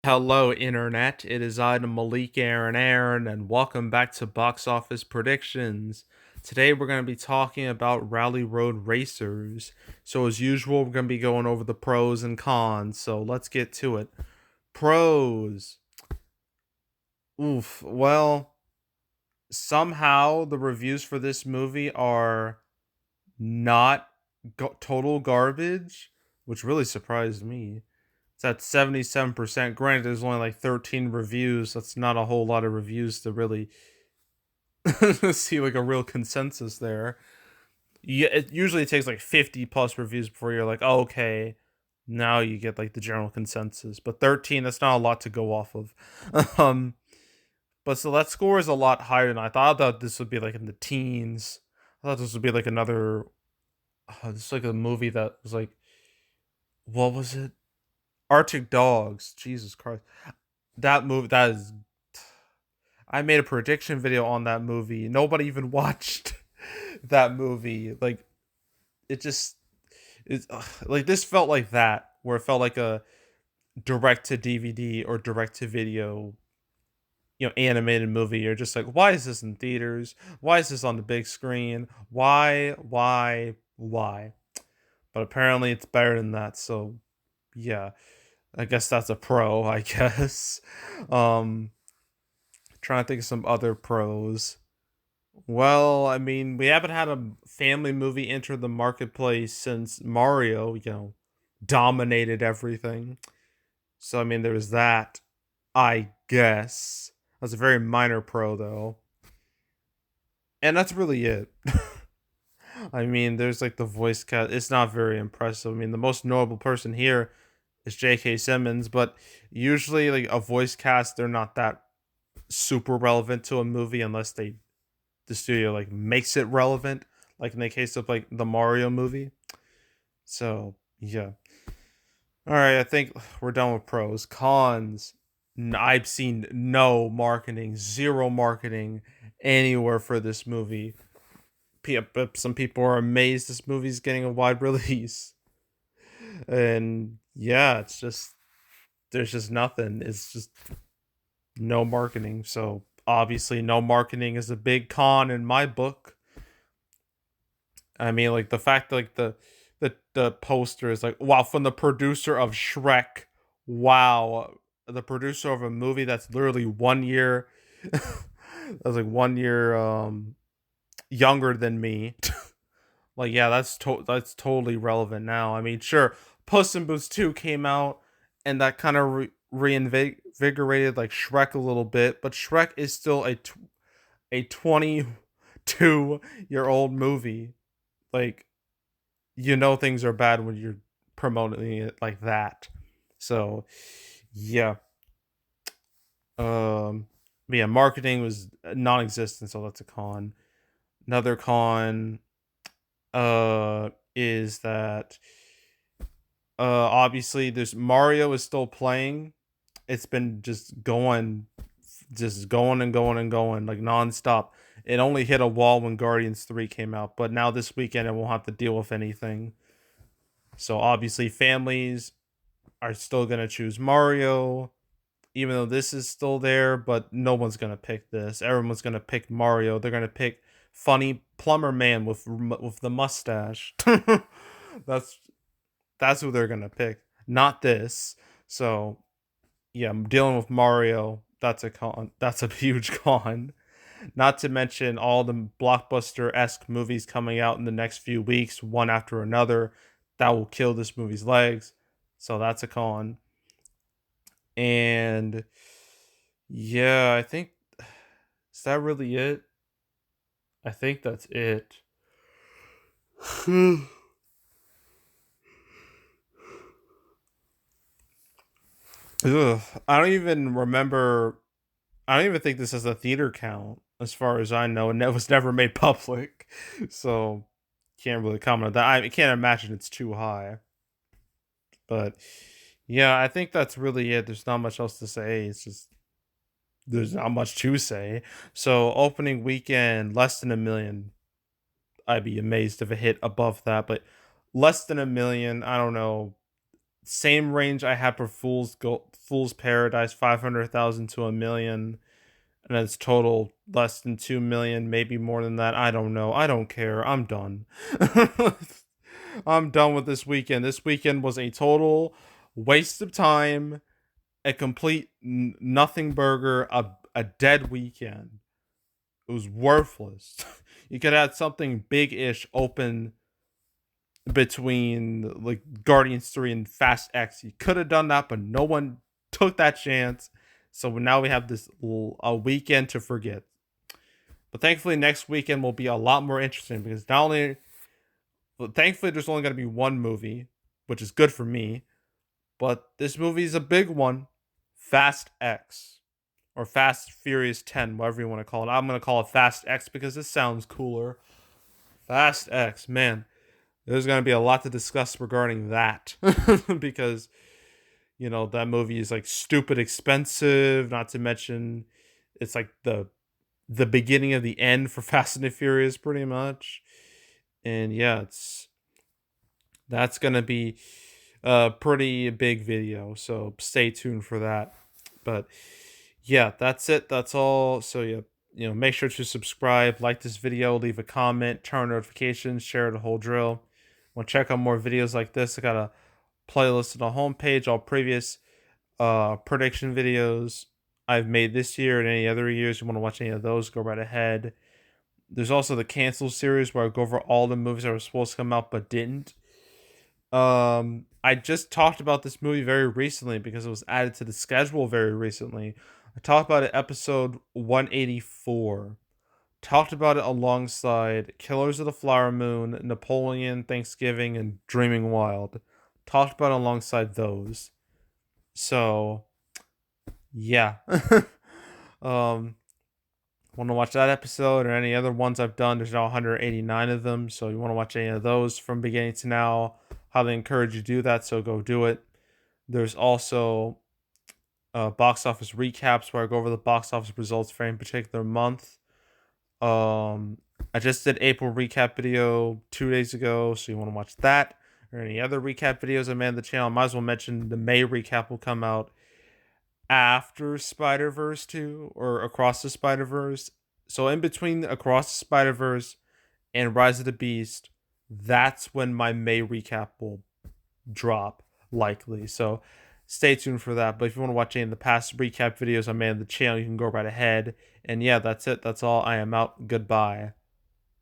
Hello, Internet. It is I, the Malik Aaron, and welcome back to Box Office Predictions. Today, we're going to be talking about Rally Road Racers. So, as usual, we're going to be going over the pros and cons. So, let's get to it. Pros. Oof. Well, somehow the reviews for this movie are not total garbage, which really surprised me. It's at 77%. Granted, there's only like 13 reviews. That's not a whole lot of reviews to really see like a real consensus there. Yeah, it usually takes like 50 plus reviews before you're like, oh, okay, now you get like the general consensus. But 13, that's not a lot to go off of. um, but so that score is a lot higher than I thought. I thought this would be like in the teens. I thought this would be like another. This is like a movie that was like, what was it? Arctic Dogs. Jesus Christ, that movie. That is. I made a prediction video on that movie. Nobody even watched that movie. Like it just it's like this felt like that, where it felt like a direct to DVD or direct to video, animated movie. You're just like, why is this in theaters? Why is this on the big screen? Why? But apparently it's better than that. So yeah, I guess that's a pro, I guess. Um trying to think of some other pros. Well, I mean, we haven't had a family movie enter the marketplace since Mario, dominated everything. So, I mean, there was that, I guess. That's a very minor pro, though. And that's really it. I mean, there's like the voice cast. It's not very impressive. I mean, the most notable person here is J.K. Simmons, but usually, like, a voice cast, they're not that super relevant to a movie unless the studio like makes it relevant, like in the case of like the Mario movie. So yeah. All right, I think we're done with pros. Cons. I've seen no marketing, zero marketing anywhere for this movie. Some people are amazed this movie's getting a wide release, and yeah, it's just there's just nothing. It's just no marketing. So obviously, no marketing is a big con in my book. I mean, like the fact that, like the poster is like, wow, from the producer of Shrek. Wow, the producer of a movie that's literally 1 year, that's like 1 year younger than me. Like, yeah, that's totally relevant now. I mean, sure, Puss in Boots 2 came out, and that kind of reinvigorated like Shrek a little bit, but Shrek is still a 22-year-old movie. Like, things are bad when you're promoting it like that. So yeah. But yeah, marketing was non-existent, so that's a con. Another con is that obviously there's Mario is still playing. It's been just going and going and going like nonstop. It only hit a wall when Guardians 3 came out, but now this weekend it won't have to deal with anything. So obviously families are still gonna choose Mario, even though this is still there. But no one's gonna pick this. Everyone's gonna pick Mario. They're gonna pick funny plumber man with the mustache. that's that's who they're gonna pick, not this. So yeah, I'm dealing with Mario. That's a con. That's a huge con. Not to mention all the blockbuster esque movies coming out in the next few weeks, one after another, that will kill this movie's legs. So that's a con. And yeah, I think is that really it? I think that's it. Ugh, I don't even remember. I don't even think this has a theater count, as far as I know, and it was never made public. So can't really comment on that. I can't imagine it's too high. But yeah, I think that's really it. There's not much else to say. It's just there's not much to say. So opening weekend, less than a million. I'd be amazed if it hit above that, but less than a million. I don't know. Same range I had for Fool's Paradise, 500,000 to a million, and it's total less than 2 million, maybe more than that. I don't know. I don't care. I'm done. I'm done with this weekend. This weekend was a total waste of time, a complete nothing burger, a dead weekend. It was worthless. You could have had something big-ish open between like Guardians 3 and Fast X. You could have done that, but no one took that chance. So now we have this a weekend to forget. But thankfully, next weekend will be a lot more interesting because not only, well, thankfully, there's only going to be one movie, which is good for me. But this movie is a big one, Fast X or Fast Furious 10, whatever you want to call it. I'm going to call it Fast X because this sounds cooler. Fast X, man. There's going to be a lot to discuss regarding that because that movie is like stupid expensive, not to mention it's like the beginning of the end for Fast and the Furious pretty much. And yeah, that's going to be a pretty big video, so stay tuned for that. But yeah, that's it. That's all. So yeah, make sure to subscribe, like this video, leave a comment, turn on notifications, share the whole drill. Want to check out more videos like this? I got a playlist on the homepage, all previous prediction videos I've made this year and any other years. You want to watch any of those, go right ahead. There's also the cancel series where I go over all the movies that were supposed to come out but didn't. I just talked about this movie very recently because it was added to the schedule very recently. I talked about it episode 184. Talked about it alongside Killers of the Flower Moon, Napoleon, Thanksgiving, and Dreaming Wild. Talked about it alongside those. So, yeah. Want to watch that episode or any other ones I've done? There's now 189 of them. So, you want to watch any of those from beginning to now? Highly encourage you to do that. So, go do it. There's also box office recaps where I go over the box office results for any particular month. I just did April recap video 2 days ago, so you want to watch that or any other recap videos I made on the channel. I might as well mention the May recap will come out after Spider-Verse 2 or Across the Spider-Verse. So in between Across the Spider-Verse and Rise of the Beast, that's when my May recap will drop, likely. So stay tuned for that. But if you want to watch any of the past recap videos I made on the channel, you can go right ahead. And yeah, that's it. That's all. I am out. Goodbye.